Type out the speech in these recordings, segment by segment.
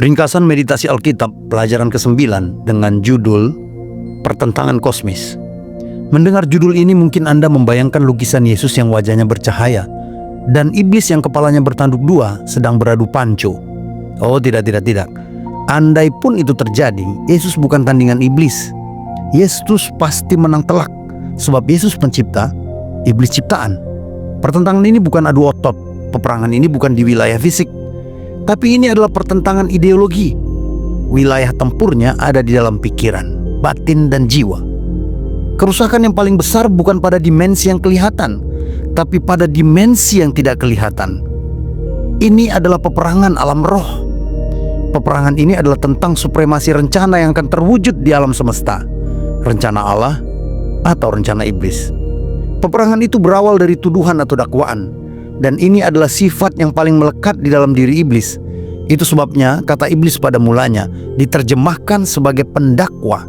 Ringkasan meditasi Alkitab pelajaran ke-9 dengan judul Pertentangan Kosmis. Mendengar judul ini mungkin Anda membayangkan lukisan Yesus yang wajahnya bercahaya dan iblis yang kepalanya bertanduk dua sedang beradu panco. Oh tidak. Andai pun itu terjadi, Yesus bukan tandingan iblis. Yesus pasti menang telak, sebab Yesus pencipta, iblis ciptaan. Pertentangan ini bukan adu otot, peperangan ini bukan di wilayah fisik, tapi ini adalah pertentangan ideologi. Wilayah tempurnya ada di dalam pikiran, batin, dan jiwa. Kerusakan yang paling besar bukan pada dimensi yang kelihatan, tapi pada dimensi yang tidak kelihatan. Ini adalah peperangan alam roh. Peperangan ini adalah tentang supremasi rencana yang akan terwujud di alam semesta. Rencana Allah atau rencana iblis. Peperangan itu berawal dari tuduhan atau dakwaan, dan ini adalah sifat yang paling melekat di dalam diri iblis. Itu sebabnya kata iblis pada mulanya diterjemahkan sebagai pendakwa.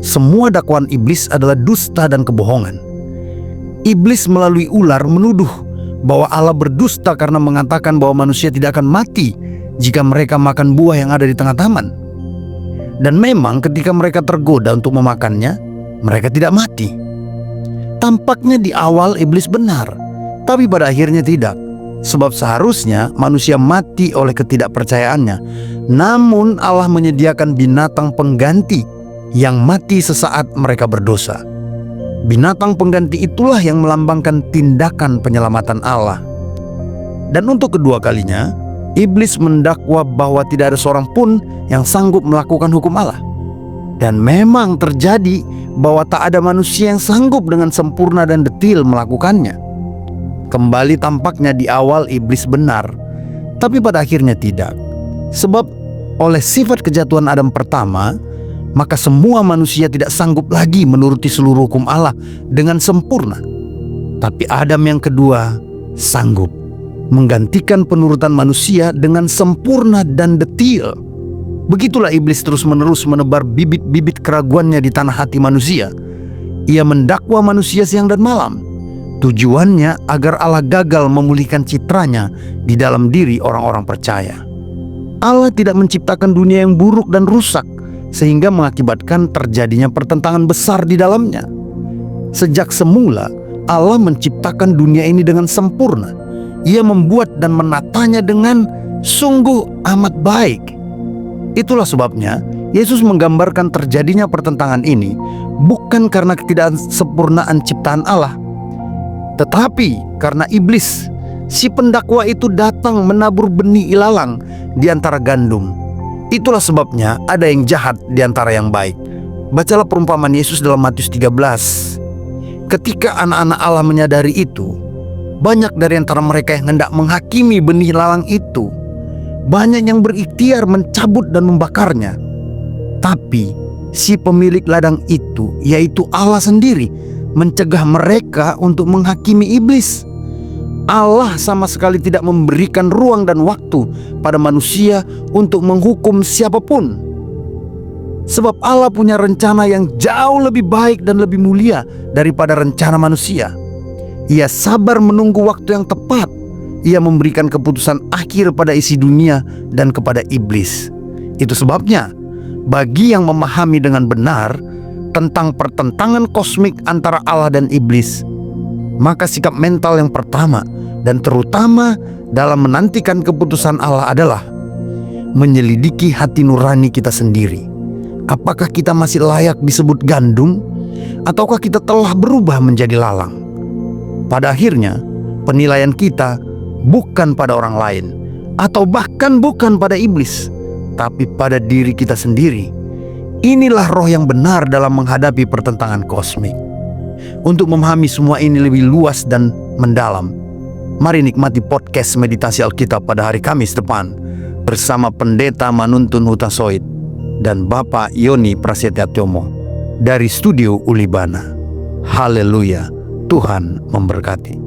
Semua dakwaan iblis adalah dusta dan kebohongan. Iblis melalui ular menuduh bahwa Allah berdusta karena mengatakan bahwa manusia tidak akan mati jika mereka makan buah yang ada di tengah taman. Dan memang ketika mereka tergoda untuk memakannya, mereka tidak mati. Tampaknya di awal iblis benar, tapi pada akhirnya tidak. Sebab seharusnya manusia mati oleh ketidakpercayaannya. Namun Allah menyediakan binatang pengganti yang mati sesaat mereka berdosa. Binatang pengganti itulah yang melambangkan tindakan penyelamatan Allah. Dan untuk kedua kalinya, iblis mendakwa bahwa tidak ada seorang pun yang sanggup melakukan hukum Allah. Dan memang terjadi bahwa tak ada manusia yang sanggup dengan sempurna dan detil melakukannya. Kembali tampaknya di awal iblis benar, tapi pada akhirnya tidak. Sebab oleh sifat kejatuhan Adam pertama, maka semua manusia tidak sanggup lagi menuruti seluruh hukum Allah dengan sempurna. Tapi Adam yang kedua sanggup menggantikan penurutan manusia dengan sempurna dan detil. Begitulah iblis terus-menerus menebar bibit-bibit keraguannya di tanah hati manusia. Ia mendakwa manusia siang dan malam. Tujuannya agar Allah gagal memulihkan citranya di dalam diri orang-orang percaya. Allah tidak menciptakan dunia yang buruk dan rusak sehingga mengakibatkan terjadinya pertentangan besar di dalamnya. Sejak semula Allah menciptakan dunia ini dengan sempurna. Ia membuat dan menatanya dengan sungguh amat baik. Itulah sebabnya Yesus menggambarkan terjadinya pertentangan ini bukan karena ketidaksempurnaan ciptaan Allah, tetapi karena iblis, si pendakwa itu datang menabur benih ilalang di antara gandum. Itulah sebabnya ada yang jahat di antara yang baik. Bacalah perumpamaan Yesus dalam Matius 13. Ketika anak-anak Allah menyadari itu, banyak dari antara mereka yang hendak menghakimi benih ilalang itu. Banyak yang berikhtiar mencabut dan membakarnya. Tapi si pemilik ladang itu, yaitu Allah sendiri, mencegah mereka untuk menghakimi iblis. Allah sama sekali tidak memberikan ruang dan waktu pada manusia untuk menghukum siapapun. Sebab Allah punya rencana yang jauh lebih baik dan lebih mulia daripada rencana manusia. Ia sabar menunggu waktu yang tepat. Ia memberikan keputusan akhir pada isi dunia dan kepada iblis. Itu sebabnya bagi yang memahami dengan benar tentang pertentangan kosmik antara Allah dan iblis, maka sikap mental yang pertama dan terutama dalam menantikan keputusan Allah adalah menyelidiki hati nurani kita sendiri. Apakah kita masih layak disebut gandum, ataukah kita telah berubah menjadi lalang? Pada akhirnya penilaian kita bukan pada orang lain, atau bahkan bukan pada iblis, tapi pada diri kita sendiri. Inilah roh yang benar dalam menghadapi pertentangan kosmik. Untuk memahami semua ini lebih luas dan mendalam, mari nikmati podcast meditasi Alkitab pada hari Kamis depan bersama Pendeta Manuntun Hutasoid dan Bapak Yoni Prasetya Tyomo dari Studio Ulibana. Haleluya, Tuhan memberkati.